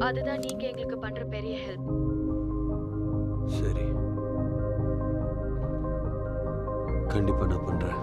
அதுதான் நீங்க எங்களுக்கு பண்ற பெரிய ஹெல்ப். சரி, கண்டிப்பா நான் பண்றேன்.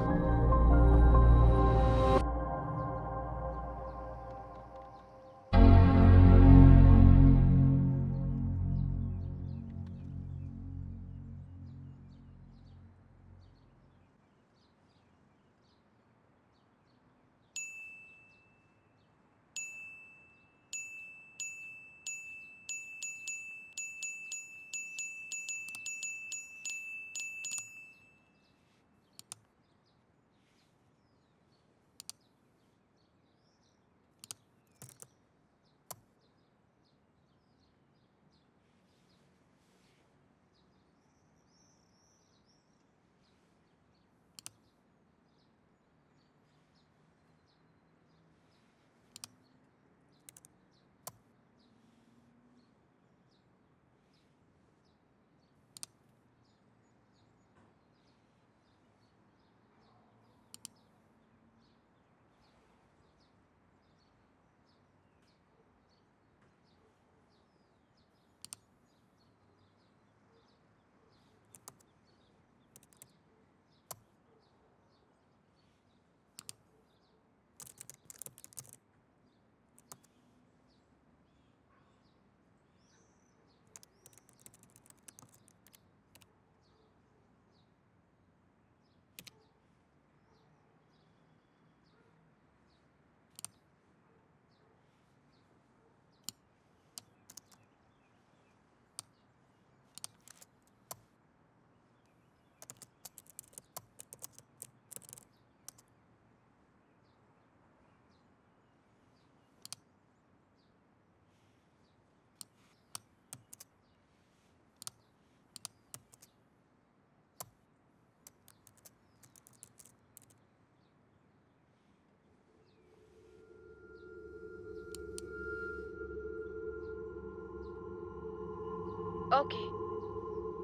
ஓகே,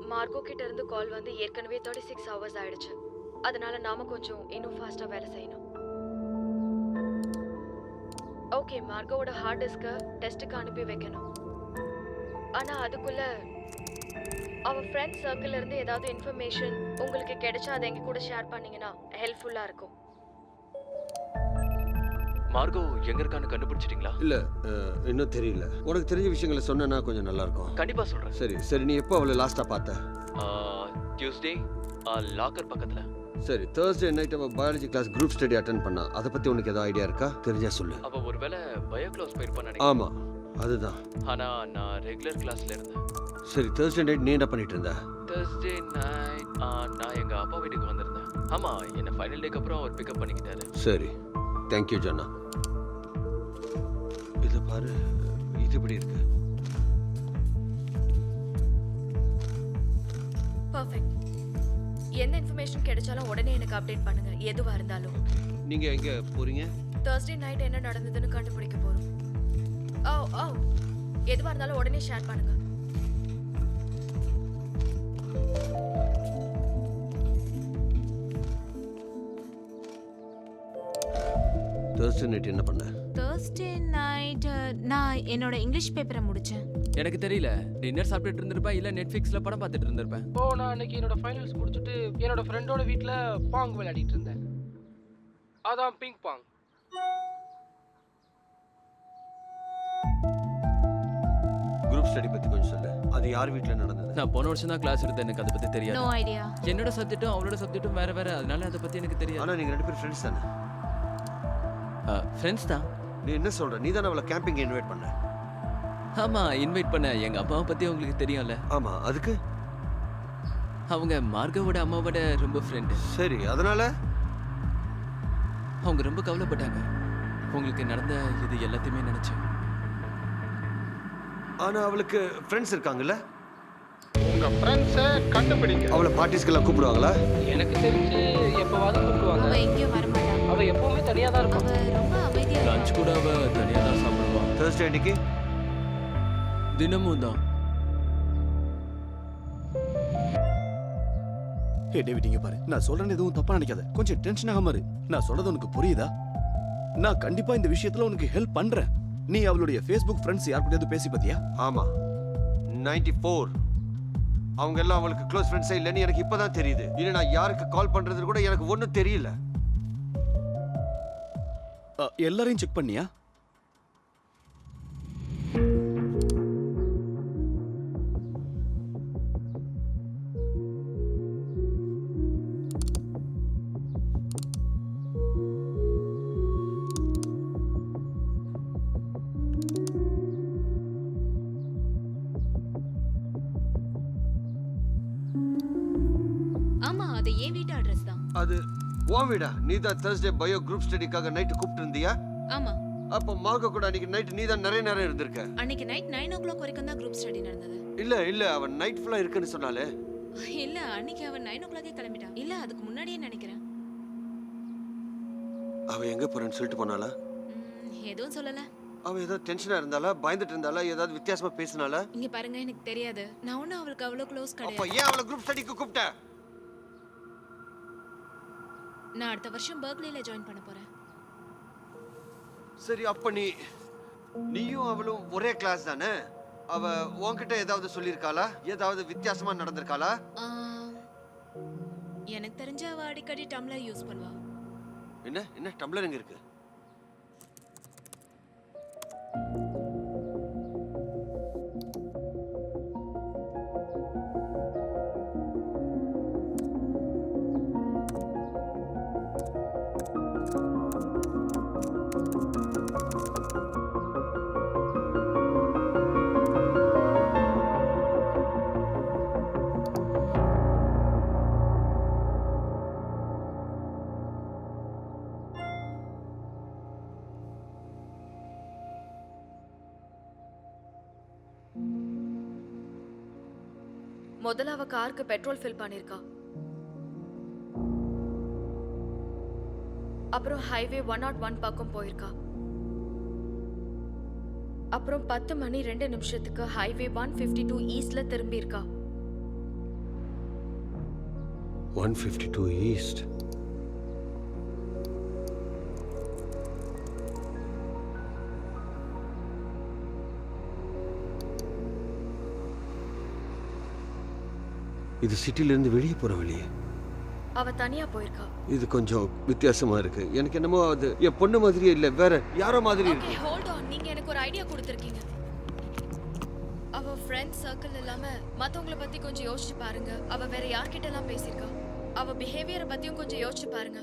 மார்கோ கிட்ட இருந்து கால் வந்து ஏற்கனவே 36 ஹவர்ஸ் ஆயிடுச்சு. அதனால நாம கொஞ்சம் இன்னும் ஃபாஸ்டா வேலை செய்யணும். ஓகே, மார்கோவோட ஹார்ட் டிஸ்க டெஸ்ட்டுக்கு அனுப்பி வைக்கணும். ஆனா அதுக்குள்ள அவ ஃப்ரெண்ட்ஸ் சர்க்கிள்ல இருந்து ஏதாவது இன்ஃபர்மேஷன் உங்களுக்கு கிடைச்சா அதை எங்க கூட ஷேர் பண்ணீங்கன்னா ஹெல்ப்ஃபுல்லா இருக்கும். மார்கோ எங்க இருக்கான்னு கண்டுபிடிச்சிட்டீங்களா? இல்ல, இன்னும் தெரியல. உனக்கு தெரிஞ்ச விஷயங்களை சொன்னா கொஞ்சம் நல்லா இருக்கும். கண்டிப்பா சொல்றேன். சரி சரி, நீ எப்போ அவளை லாஸ்டா பார்த்த? டியூஸ்டே லாக்கர் பக்கத்துல. சரி, Thursday நைட் அவ biology class group study attend பண்ணா. அதை பத்தி உனக்கு ஏதாவது ஐடியா இருக்கா? தெரிஞ்சா சொல்லு. அவ ஒருவேளை பயோ கிளாஸ் போயிருப்பான்னு ஆமா, நினைக்கிறேன். அதுதான். ஆனா நான் ரெகுலர் கிளாஸ்ல இருந்தேன். சரி, Thursday நைட் நீ என்ன பண்ணிட்டு இருந்த? Thursday நைட் நான் எங்க அப்பா வீட்டுக்கு வந்திருந்தேன். ஆமா, என்ன ஃபைனல் டேக்கு அப்புறம் அவர் பிக்கப் பண்ணிக்கிட்டாரு. சரி, தேங்க்யூ ஜானா. இதை பாரு, இது எப்படி இருக்கு? பர்ஃபெக்ட். எந்த இன்ஃபர்மேஷன் கிடைச்சாலும் உடனே எனக்கு அப்டேட் பண்ணுங்க, எதுவா இருந்தாலும். நீங்க எங்க போறீங்க? Thursday நைட் என்ன நடந்ததுன்னு கண்டுபிடிக்க போறோம். ஓ எதுவா இருந்தாலும் உடனே ஷேர் பண்ணுங்க. Thursday நைட் என்ன பண்ண? Thursday night நான் என்னோட இங்கிலீஷ் பேப்பரை முடிச்சேன். எனக்கு தெரியல, டின்னர் சாப்பிட்டுட்டு இருந்திருப்பேன், இல்ல நெட்ஃபிளிக்ஸ்ல படம் பார்த்துட்டு இருந்திருப்பேன். நான் அன்னைக்கு என்னோட ஃபைனல்ஸ் முடிச்சுட்டு என்னோட ஃப்ரெண்டோட வீட்டில் பாங் விளையாடிட்டு இருந்தேன். அதான் பிங் பாங். குரூப் ஸ்டடி பத்தி கொஞ்சம் சொல்லு. அது யார் வீட்ல நடந்தது? நான் போன வருஷம் தான் கிளாஸ் எடுத்தேன், எனக்கு அதை பத்தி நோ தெரியாது. ஐடியா. என்னோட சப்ஜெக்ட்டும் அவளோட சப்ஜெக்ட்டும் வேற வேற, அதனால அதை பத்தி எனக்கு தெரியாது. ஆனா நீங்க ரெண்டு பேரும் ஃப்ரெண்ட்ஸ் தானே? ஃப்ரெண்ட்ஸ் தான். நீ என்ன சொல்ற? நீ தானே அவளை கேம்பிங் இன்வைட் பண்ண? ஆமா, இன்வைட் பண்ண. எங்க அப்பாவை பத்தி உங்களுக்கு தெரியும்ல. ஆமா, அதுக்கு அவங்க மார்கவோட அம்மாவோட ரொம்ப ஃப்ரெண்டு. சரி, அதனால அவங்க ரொம்ப கவலைப்பட்டாங்க உங்களுக்கு நடந்த இது எல்லாத்தையுமே நினைச்சு. ஆனா அவளுக்கு ஃப்ரெண்ட்ஸ் இருக்காங்கல்ல? உங்க ஃப்ரெண்ட்ஸை கண்டுபிடிங்க. அவளை பார்ட்டிஸ்க்கெல்லாம் கூப்பிடுவாங்களா? எனக்கு தெரிஞ்சு எப்போவாவது கூப்பிடுவாங்க. அவ எங்கேயும் வர மாட்டா. அவ எப்பவுமே தனியாக தான் அவ இருக்கும். ரொம்ப அமைதியா இருப்பா. லஞ்ச் கூட அவ தனியா தான் சாப்பிடுவா. Thursday அன்னைக்கு தினமும் தான். ஹே டேவிட், இங்க பாரு, நான் சொல்றேன்னு எதுவும் தப்பா நினைக்காத. கொஞ்சம் டென்ஷன் ஆகாம இரு. நான் சொல்றது உனக்கு புரியுதா? நான் கண்டிப்பா இந்த விஷயத்துல உனக்கு ஹெல்ப் பண்றேன். நீ அவளுடைய ஃபேஸ்புக் ஃப்ரெண்ட்ஸ் யார் கூடயாவது பேசி பாத்தியா? ஆமா 94 அவங்க எல்லாம் அவளுக்கு க்ளோஸ் ஃப்ரெண்ட்ஸே இல்லைன்னு எனக்கு இப்பதான் தெரியுது. இல்லை நான் யாருக்கு கால் பண்றது கூட எனக்கு ஒன்றும் தெரியல. எல்லாரையும் செக் பண்ணியா? ஆமா, அது என் வீட்டு அட்ரஸ் தான். அது உன் வீடா? நீ தான் Thursday பயோ குரூப் ஸ்டடிக்காக நைட்டு கூப்பிட்டு இருந்தியா? ஆமா, அப்போ மார்கோ கூட அன்னைக்கு நைட் நீ தான் நிறைய நேரம் இருந்திருக்க. அன்னைக்கு நைட் 9 o'clock வரைக்கும் தான் குரூப் ஸ்டடி நடந்தது. இல்ல அவன் நைட் ஃபுல்லா இருக்குன்னு சொன்னாலே. இல்ல, அன்னைக்கு அவன் 9 o'clock கிளம்பிட்டான். இல்ல, அதுக்கு முன்னாடியே நினைக்கிறேன். அவ எங்க போறேன்னு சொல்லிட்டு போனாளா? எதுவும் சொல்லல. அவ ஏதாவது டென்ஷனா இருந்தாளா, பயந்துட்டு இருந்தாளா, ஏதாவது வித்தியாசமா பேசினாளா? இங்க பாருங்க, எனக்கு தெரியாது. நான் ஒன்னும் அவளுக்கு அவ்வளவு க்ளோஸ் அப்ப கிடையாது. ஏன் அவளை குரூப் ஸ்டடிக்கு கூப்பிட்ட? நான் அடுத்த வருஷம் பெர்க்லில ஜாயின் பண்ண போறேன். சரி, அப்ப நீயும் அவளும் ஒரே கிளாஸ் தானே? அவ உன்கிட்ட ஏதாவது சொல்லியிருக்காளா? ஏதாவது வித்தியாசமா நடந்திருக்காளா? எனக்கு தெரிஞ்ச அவ அடிக்கடி டம்ளர் யூஸ் பண்ணுவா. என்ன டம்ளர் எங்க இருக்கு? முதல்ல அவ காருக்கு பெட்ரோல் ஃபில் பண்ணிருக்கா. அப்புறம் ஹைவே 101 பக்கம் போயிருக்கா. அப்புறம் 10 மணி 2 நிமிஷத்துக்கு ஹைவே 152 ஈஸ்ட்ல திரும்பி இருக்கா. 152 ஈஸ்ட். இது சிட்டில இருந்து வெளியே போற வழியே. அவ தனியா போயிருக்கா. இது கொஞ்சம் வித்தியாசமா இருக்கு. எனக்கு என்னமோ அது என் பொண்ணு மாதிரியே இல்ல, வேற யாரோ மாதிரி ஓகே, இருக்கு. Hold on. நீங்க எனக்கு ஒரு ஐடியா கொடுத்திருக்கீங்க. அவ ஃப்ரெண்ட்ஸ் சர்க்கிள் இல்லாம மத்தவங்கள பத்தி கொஞ்சம் யோசிச்சு பாருங்க. அவ வேற யார்கிட்ட எல்லாம் பேசியிருக்கா. அவ பிஹேவியரை பத்தியும் கொஞ்சம் யோசிச்சு பாருங்க.